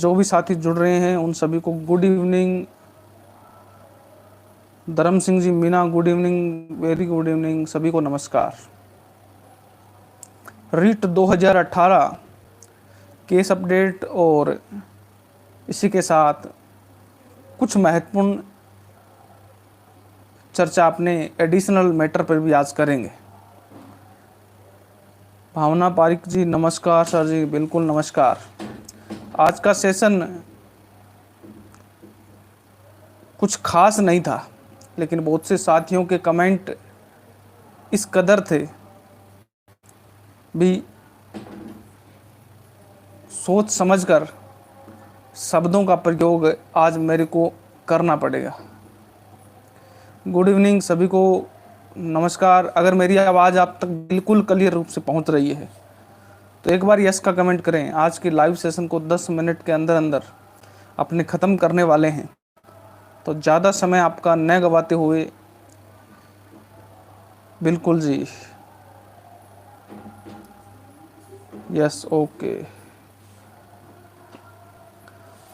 जो भी साथी जुड़ रहे हैं उन सभी को good evening. Dharam Singh ji, Meena good evening, very good evening, सभी को नमस्कार। रीट 2018 केस अपडेट और इसी के साथ कुछ महत्वपूर्ण चर्चा अपने एडिशनल मैटर पर भी आज करेंगे। भावना पारिक जी नमस्कार सर जी, बिल्कुल नमस्कार। आज का सेशन कुछ खास नहीं था, लेकिन बहुत से साथियों के कमेंट इस कदर थे भी सोच समझकर शब्दों का प्रयोग आज मेरे को करना पड़ेगा। गुड इवनिंग सभी को नमस्कार। अगर मेरी आवाज़ आप तक बिल्कुल क्लियर रूप से पहुंच रही है तो एक बार यस का कमेंट करें। आज की लाइव सेशन को 10 मिनट के अंदर अंदर अपने ख़त्म करने वाले हैं, तो ज़्यादा समय आपका न गवाते हुए बिल्कुल जी यस ओके।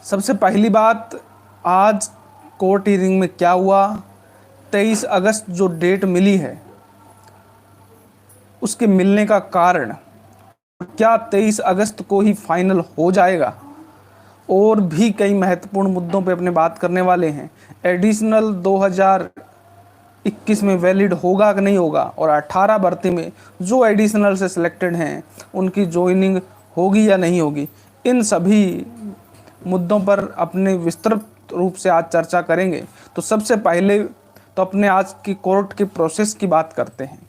सबसे पहली बात, आज कोर्ट हियरिंग में क्या हुआ। 23 अगस्त जो डेट मिली है उसके मिलने का कारण, क्या 23 अगस्त को ही फाइनल हो जाएगा, और भी कई महत्वपूर्ण मुद्दों पे अपने बात करने वाले हैं। एडिशनल 2021 में वैलिड होगा कि नहीं होगा, और 18 भर्ती में जो एडिशनल से सिलेक्टेड हैं उनकी ज्वाइनिंग होगी या नहीं होगी, इन सभी मुद्दों पर अपने विस्तृत रूप से आज चर्चा करेंगे। तो सबसे पहले तो अपने आज की कोर्ट की प्रोसेस की बात करते हैं।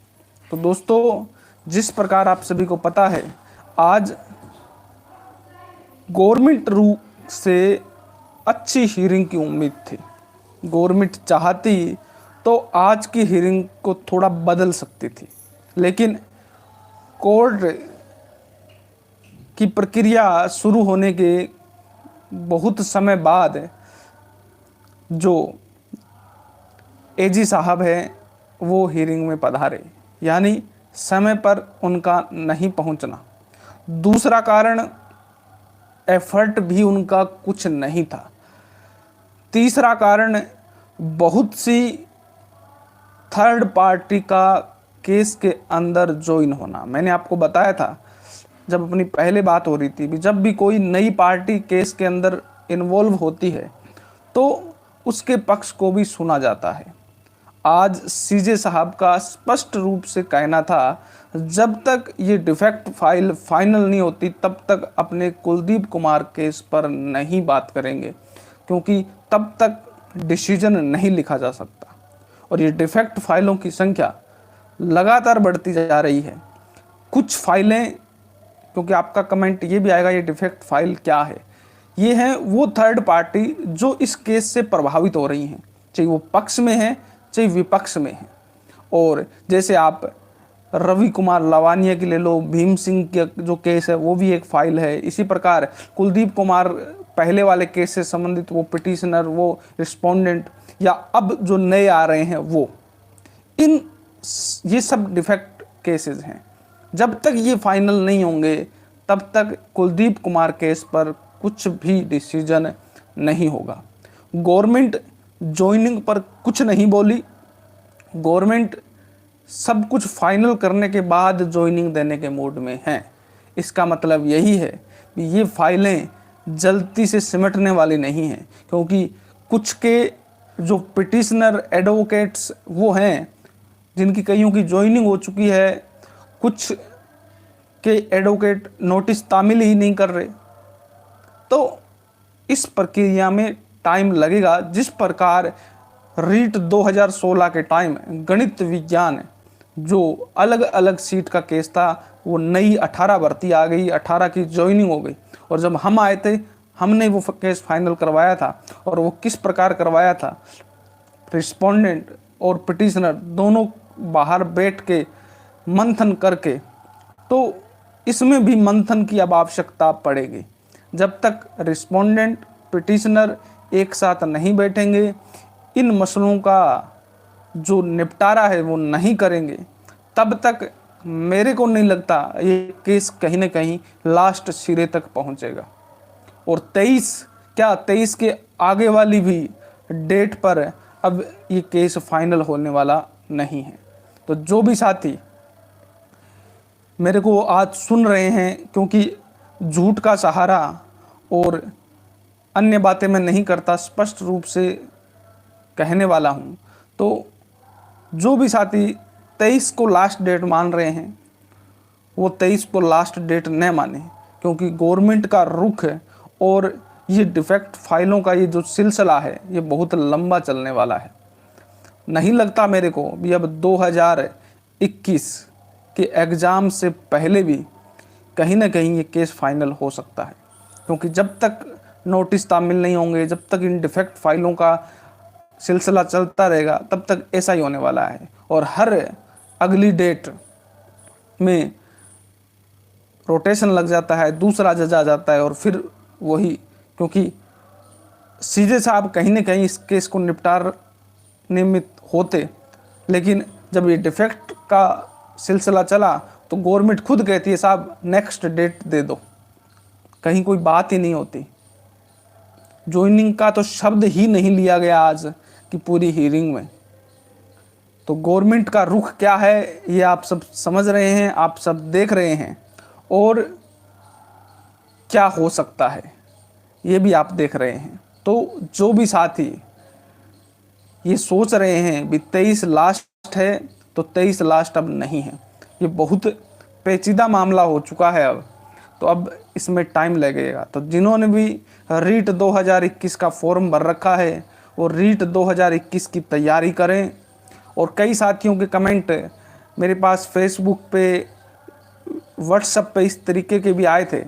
तो दोस्तों, जिस प्रकार आप सभी को पता है, आज गवर्नमेंट रूप से अच्छी हियरिंग की उम्मीद थी। गवर्नमेंट चाहती तो आज की हियरिंग को थोड़ा बदल सकती थी, लेकिन कोर्ट की प्रक्रिया शुरू होने के बहुत समय बाद जो एजी साहब हैं वो हियरिंग में पधारे, यानी समय पर उनका नहीं पहुंचना। दूसरा कारण, एफर्ट भी उनका कुछ नहीं था। तीसरा कारण, बहुत सी थर्ड पार्टी का केस के अंदर ज्वाइन होना। मैंने आपको बताया था जब अपनी पहले बात हो रही थी भी, जब भी कोई नई पार्टी केस के अंदर इन्वॉल्व होती है तो उसके पक्ष को भी सुना जाता है। आज सीजे साहब का स्पष्ट रूप से कहना था, जब तक ये डिफेक्ट फाइल फाइनल नहीं होती तब तक अपने कुलदीप कुमार केस पर नहीं बात करेंगे, क्योंकि तब तक डिसीजन नहीं लिखा जा सकता। और ये डिफेक्ट फाइलों की संख्या लगातार बढ़ती जा रही है। कुछ फाइलें, क्योंकि आपका कमेंट ये भी आएगा ये डिफेक्ट फाइल क्या है, ये है वो थर्ड पार्टी जो इस केस से प्रभावित हो रही हैं, चाहे वो पक्ष में है चाहे विपक्ष में है। और जैसे आप रवि कुमार लवानिया की ले लो, भीम सिंह के जो केस है वो भी एक फाइल है। इसी प्रकार कुलदीप कुमार पहले वाले केस से संबंधित वो पिटिशनर, वो रिस्पोंडेंट, या अब जो नए आ रहे हैं वो, ये सब डिफेक्ट केसेस हैं। जब तक ये फाइनल नहीं होंगे तब तक कुलदीप कुमार केस पर कुछ भी डिसीजन नहीं होगा। गवर्नमेंट ज्वाइनिंग पर कुछ नहीं बोली। गवर्नमेंट सब कुछ फाइनल करने के बाद ज्वाइनिंग देने के मूड में है। इसका मतलब यही है कि ये फाइलें जल्दी से सिमटने वाली नहीं हैं, क्योंकि कुछ के जो पिटिशनर एडवोकेट्स वो हैं जिनकी कईयों की ज्वाइनिंग हो चुकी है, कुछ के एडवोकेट नोटिस तामील ही नहीं कर रहे। तो इस प्रक्रिया में टाइम लगेगा। जिस प्रकार रीट 2016 के टाइम गणित विज्ञान जो अलग अलग सीट का केस था, वो नई 18 भर्ती आ गई, 18 की ज्वाइनिंग हो गई, और जब हम आए थे हमने वो केस फाइनल करवाया था। और वो किस प्रकार करवाया था, रिस्पोंडेंट और पिटिशनर दोनों बाहर बैठ के मंथन करके। तो इसमें भी मंथन की अब आवश्यकता पड़ेगी। जब तक रिस्पोंडेंट पिटिशनर एक साथ नहीं बैठेंगे, इन मसलों का जो निपटारा है वो नहीं करेंगे, तब तक मेरे को नहीं लगता ये केस कहीं ना कहीं लास्ट सिरे तक पहुंचेगा। और 23 के आगे वाली भी डेट पर अब ये केस फाइनल होने वाला नहीं है। तो जो भी साथी मेरे को आज सुन रहे हैं, क्योंकि झूठ का सहारा और अन्य बातें मैं नहीं करता, स्पष्ट रूप से कहने वाला हूँ, तो जो भी साथी 23 को लास्ट डेट मान रहे हैं वो 23 को लास्ट डेट न माने, क्योंकि गवर्नमेंट का रुख है और ये डिफेक्ट फाइलों का ये जो सिलसिला है ये बहुत लंबा चलने वाला है। नहीं लगता मेरे को भी अब 2021 के एग्ज़ाम से पहले भी कहीं ना कहीं ये केस फाइनल हो सकता है, क्योंकि जब तक नोटिस तामील नहीं होंगे, जब तक इन डिफेक्ट फाइलों का सिलसिला चलता रहेगा, तब तक ऐसा ही होने वाला है। और हर अगली डेट में रोटेशन लग जाता है, दूसरा जज आ जाता है और फिर वही, क्योंकि सीजे साहब कहीं ना कहीं इस केस को निपटाने में होते, लेकिन जब ये डिफेक्ट का सिलसिला चला तो गवर्नमेंट खुद कहती है साहब नेक्स्ट डेट दे दो, कहीं कोई बात ही नहीं होती। ज्वाइनिंग का तो शब्द ही नहीं लिया गया आज की पूरी हियरिंग में। तो गवर्नमेंट का रुख क्या है ये आप सब समझ रहे हैं, आप सब देख रहे हैं, और क्या हो सकता है ये भी आप देख रहे हैं। तो जो भी साथी ये सोच रहे हैं भी 23 लास्ट है, तो 23 लास्ट अब नहीं है, ये बहुत पेचीदा मामला हो चुका है अब, तो अब इसमें टाइम लगेगा। तो जिन्होंने भी रीट 2021 का फॉर्म भर रखा है वो रीट 2021 की तैयारी करें। और कई साथियों के कमेंट मेरे पास फेसबुक पे, व्हाट्सएप पे इस तरीके के भी आए थे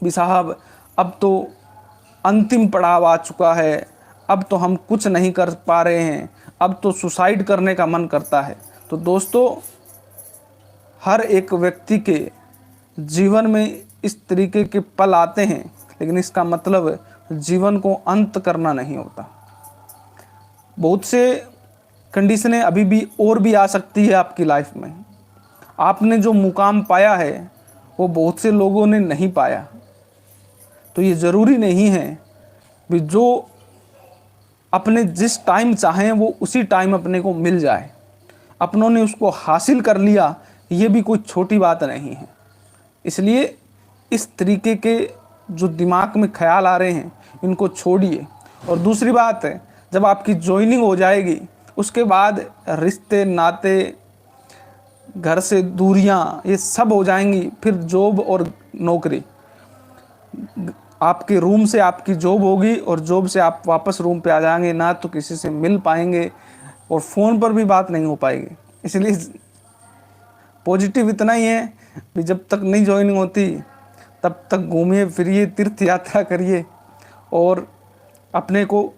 भी साहब अब तो अंतिम पड़ाव आ चुका है, अब तो हम कुछ नहीं कर पा रहे हैं, अब तो सुसाइड करने का मन करता है। तो दोस्तों, हर एक व्यक्ति के जीवन में इस तरीके के पल आते हैं, लेकिन इसका मतलब जीवन को अंत करना नहीं होता। बहुत से कंडीशनें अभी भी और भी आ सकती है आपकी लाइफ में। आपने जो मुकाम पाया है वो बहुत से लोगों ने नहीं पाया, तो ये ज़रूरी नहीं है भी जो अपने जिस टाइम चाहें वो उसी टाइम अपने को मिल जाए। अपनों ने उसको हासिल कर लिया, ये भी कोई छोटी बात नहीं है। इसलिए इस तरीके के जो दिमाग में ख्याल आ रहे हैं इनको छोड़िए। और दूसरी बात है, जब आपकी ज्वाइनिंग हो जाएगी उसके बाद रिश्ते नाते, घर से दूरियां, ये सब हो जाएंगी। फिर जॉब और नौकरी, आपके रूम से आपकी जॉब होगी और जॉब से आप वापस रूम पे आ जाएंगे, ना तो किसी से मिल पाएंगे और फ़ोन पर भी बात नहीं हो पाएगी। इसलिए पॉजिटिव इतना ही है कि जब तक नहीं ज्वाइनिंग होती तब तक घूमिए फिरिए, तीर्थ यात्रा करिए और अपने को